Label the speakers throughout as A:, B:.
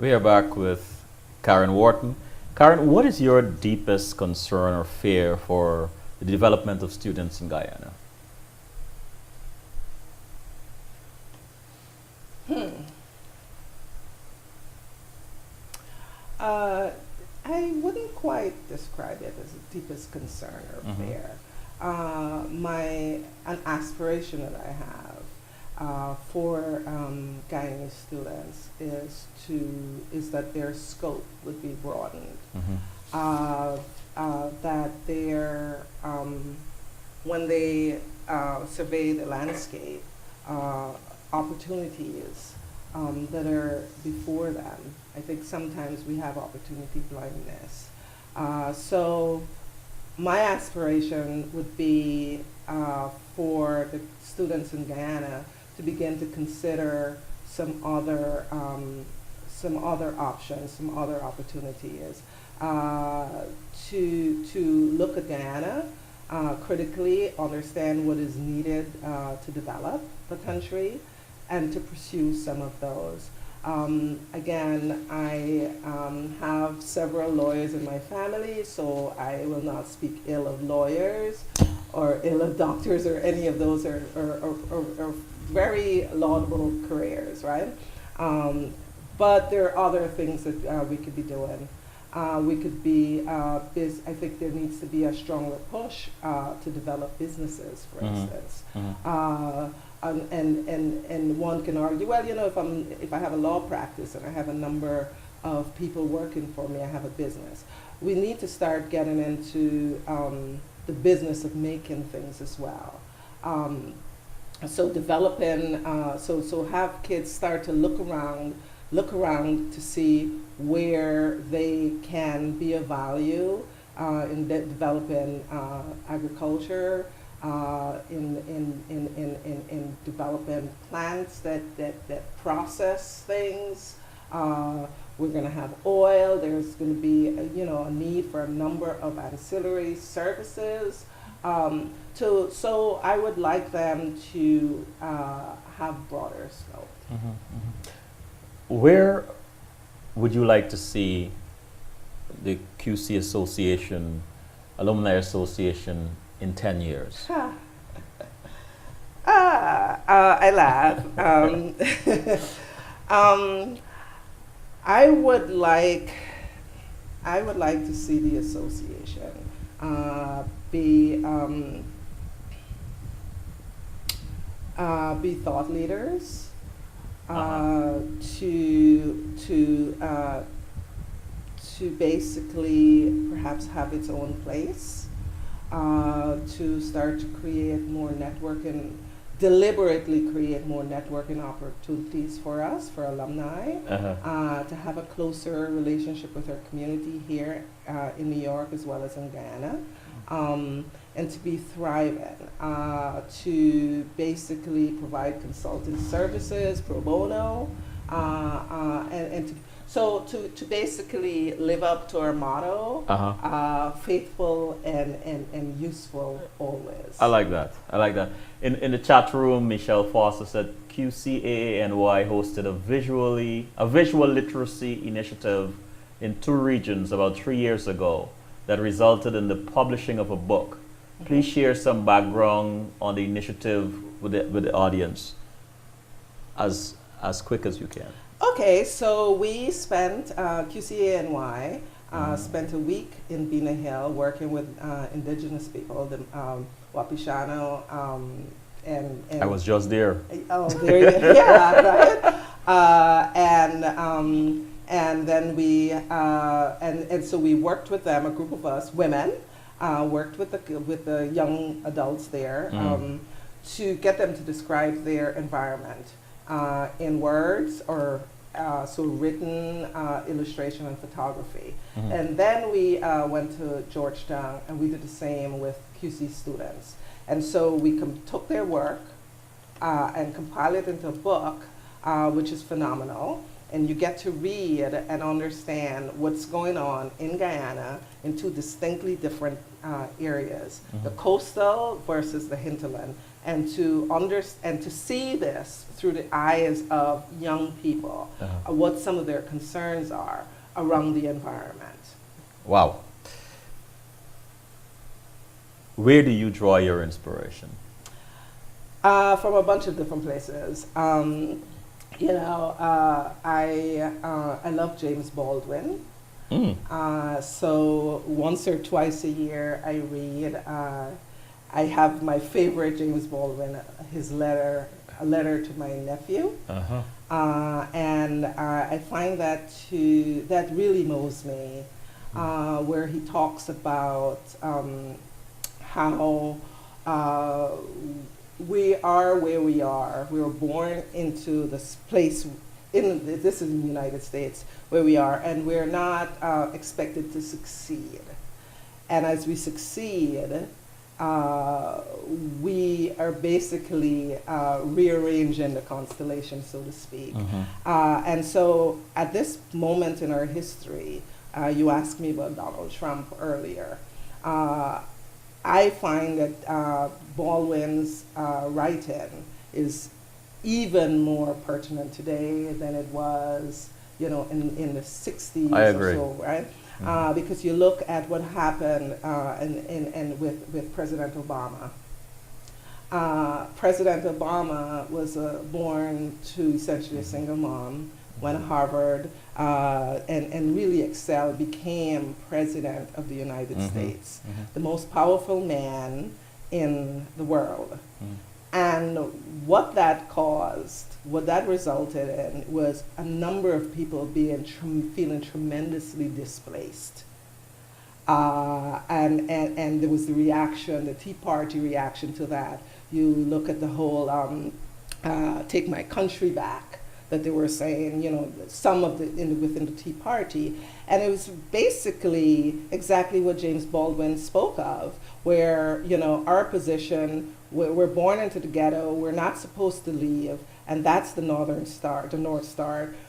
A: We are back with Karen Wharton. Karen, what is your deepest concern or fear for the development of students in Guyana?
B: Uh, I wouldn't quite describe it as a deepest concern or fear. An aspiration that I have for Guyanese students is that their scope would be broadened. That their when they survey the landscape, opportunities that are before them. I think sometimes we have opportunity blindness. So my aspiration would be for the students in Guyana to begin to consider some other options, some other opportunities, to look at Guyana critically, understand what is needed to develop the country, and to pursue some of those. Again, I have several lawyers in my family, so I will not speak ill of lawyers or ill of doctors or any of those are very laudable careers, right? But there are other things that we could be doing. We could be, I think there needs to be a stronger push to develop businesses, for instance. And one can argue, well, you know, if I have a law practice and I have a number of people working for me, I have a business. We need to start getting into the business of making things as well. So developing, so have kids start to look around to see where they can be of value in developing agriculture, in developing plants that process things. We're going to have oil. There's going to be a need for a number of ancillary services. So I would like them to have broader scope.
A: Where would you like to see the QC Association, Alumni Association, in 10 years?
B: I laugh. I would like to see the association be thought leaders, to basically perhaps have its own place, to start to create more networking, deliberately create more networking opportunities for us, for alumni, to have a closer relationship with our community here in New York as well as in Guyana, and to be thriving, to basically provide consulting services pro bono, and to basically live up to our motto, faithful and useful always.
A: I like that. In the chat room, Michelle Foster said QCA Alumni hosted a visual literacy initiative in 2 regions about 3 years ago that resulted in the publishing of a book. Please share some background on the initiative with the audience as quick as you can.
B: Okay, so we spent, QCA Alumni spent a week in Bina Hill working with indigenous people, the Wapishano, and
A: I was just there.
B: Oh, there you go. Yeah, right. And then we and so we worked with them. A group of us, women, worked with the young adults there to get them to describe their environment in words or so written, illustration, and photography. And then we went to Georgetown and we did the same with QC students. And so we took their work and compiled it into a book, which is phenomenal. And you get to read and understand what's going on in Guyana in 2 distinctly different areas, the coastal versus the hinterland, and to see this through the eyes of young people, what some of their concerns are around the environment.
A: Wow. Where do you draw your inspiration?
B: From a bunch of different places. I love James Baldwin. So once or twice a year I read. I have my favorite James Baldwin, a letter to my nephew. And I find that really moves me, where he talks about how we are where we are. We were born into this place, this is in the United States, where we are, and we're not expected to succeed. And as we succeed, we are basically rearranging the constellation, so to speak. And so at this moment in our history, you asked me about Donald Trump earlier. I find that Baldwin's writing is even more pertinent today than it was, in the 60s or so, right? Because you look at what happened with President Obama. President Obama was born to essentially a single mom, went to Harvard, and really excelled, became president of the United States, the most powerful man in the world. And what that resulted in was a number of people feeling tremendously displaced. And there was the reaction, the Tea Party reaction to that. You look at the whole Take My Country Back that they were saying, some of within the Tea Party. And it was basically exactly what James Baldwin spoke of, where, our position, we're born into the ghetto, we're not supposed to leave, and that's the North Star.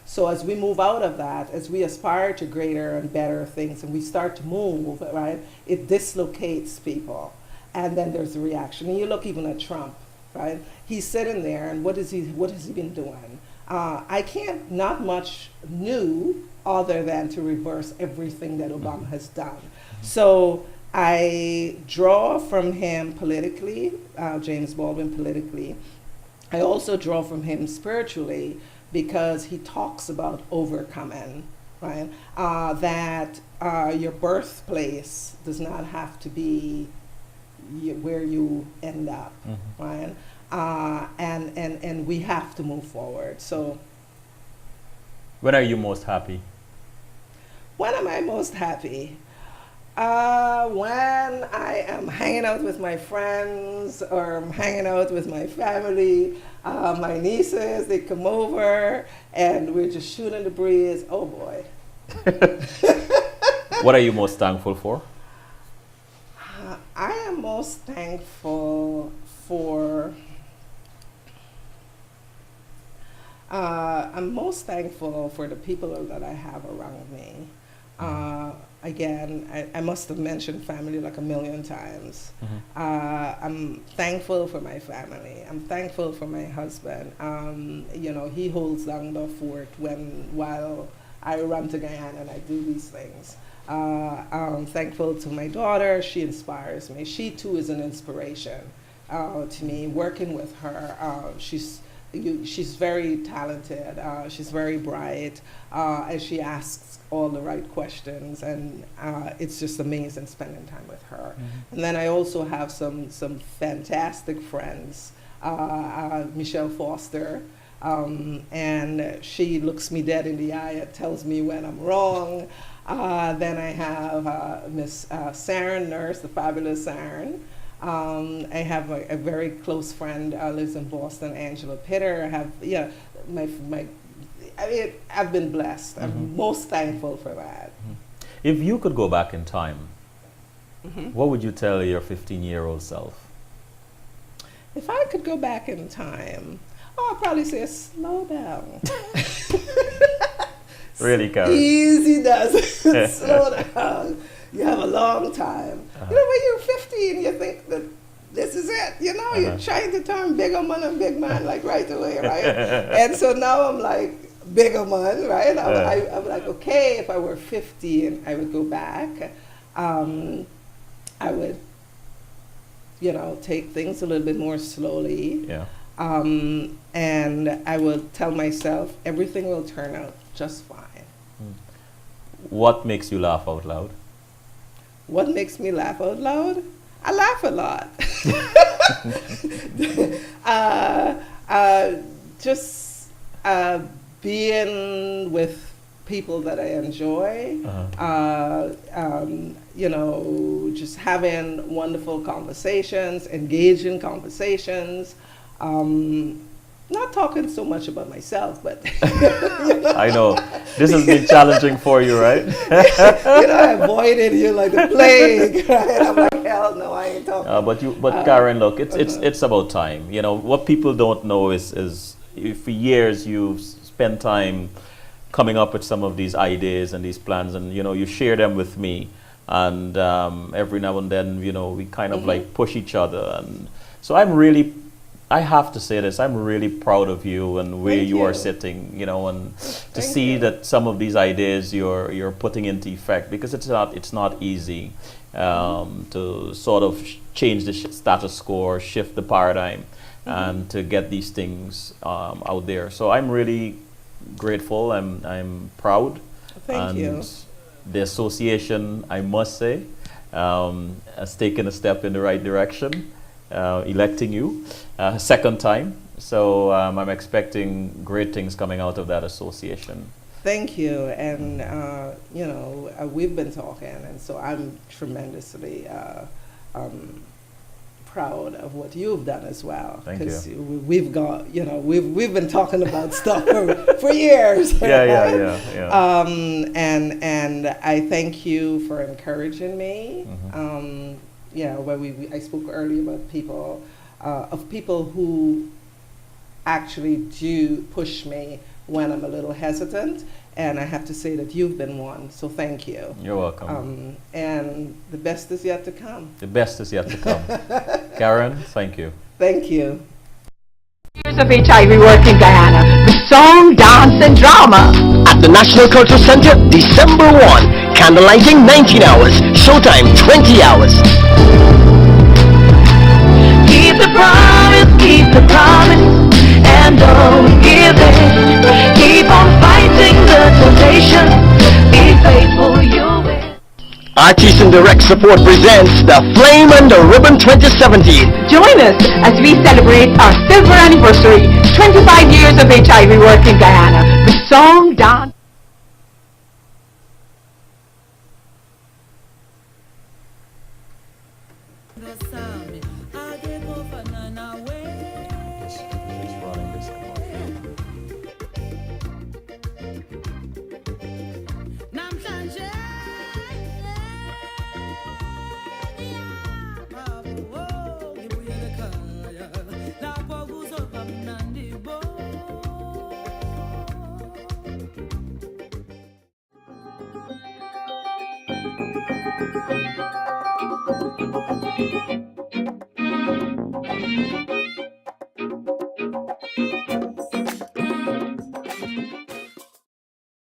B: So as we move out of that, as we aspire to greater and better things, and we start to move, right, it dislocates people. And then there's the reaction. And you look even at Trump, right? He's sitting there, and what has he been doing? Not much new other than to reverse everything that Obama has done. So I draw from him politically, James Baldwin politically. I also draw from him spiritually because he talks about overcoming, right? That your birthplace does not have to be where you end up, right? And we have to move forward. So,
A: when are you most happy?
B: When am I most happy? When I am hanging out with my friends, or I'm hanging out with my family. My nieces, they come over and we're just shooting the breeze. Oh boy.
A: What are you most thankful for?
B: I am most thankful for I'm most thankful for the people that I have around me. Again, I must have mentioned family like a million times. I'm thankful for my family. I'm thankful for my husband. He holds down the fort while I run to Guyana and I do these things. I'm thankful to my daughter. She inspires me. She too is an inspiration to me. Working with her, she's very talented. She's very bright, and she asks all the right questions, and it's just amazing spending time with her. And then I also have some fantastic friends. Michelle Foster, and she looks me dead in the eye and tells me when I'm wrong. Then I have Miss Saren Nurse, the fabulous Saren. I have a very close friend lives in Boston, Angela Pitter. I have, I've been blessed. I'm most thankful for that.
A: If you could go back in time, what would you tell your 15-year-old self?
B: If I could go back in time, I'd probably say, slow down.
A: Really, Karen?
B: Easy does it. Slow down. you have a long time. You know, when you're 15, you think that this is it. You know, you're trying to turn bigger man and big man like right away, right? And so now I'm like bigger man, right? I'm like, okay, if I were 15, I would go back. I would, you know, take things a little bit more slowly.
A: Yeah.
B: And I will tell myself everything will turn out just fine.
A: What makes you laugh out loud?
B: What makes me laugh out loud? I laugh a lot. Just being with people that I enjoy, you know, just having wonderful conversations, engaging conversations. Not talking so much about myself, but you know.
A: I know. This has been challenging for you, right?
B: You know, I avoided you like the plague, right? I'm like, hell no, I ain't talking.
A: But Karen, look, it's about time. You know, what people don't know is for years you've spent time coming up with some of these ideas and these plans, and you know, you share them with me, and every now and then, you know, we kind of like push each other, and so I have to say this, I'm really proud of you and where you are sitting, you know, and to see that some of these ideas you're putting into effect, because it's not easy to sort of change the status quo, shift the paradigm, and to get these things out there. So I'm really grateful. I'm proud.
B: Thank you.
A: The association, I must say, has taken a step in the right direction. Electing you second time, so I'm expecting great things coming out of that association.
B: Thank you, and you know, we've been talking, and so I'm tremendously proud of what you've done as well.
A: Thank you.
B: We've got, you know, we've been talking about stuff for years.
A: Yeah.
B: And I thank you for encouraging me. Yeah, where I spoke earlier about people who actually do push me when I'm a little hesitant, and I have to say that you've been one, so thank you.
A: You're welcome.
B: And the best is yet to come.
A: The best is yet to come. Karen, thank you.
B: Thank you.
C: Years of HIV work in Guyana, with song, dance, and drama.
D: At the National Cultural Center, December 1. Candlelighting 19 hours, showtime 20 hours.
C: Keep the promise, and don't give in. Keep on fighting the temptation, be faithful, you will.
D: Artists in Direct Support presents The Flame and the Ribbon 2017.
C: Join us as we celebrate our silver anniversary, 25 years of HIV work in Guyana, with song, dance.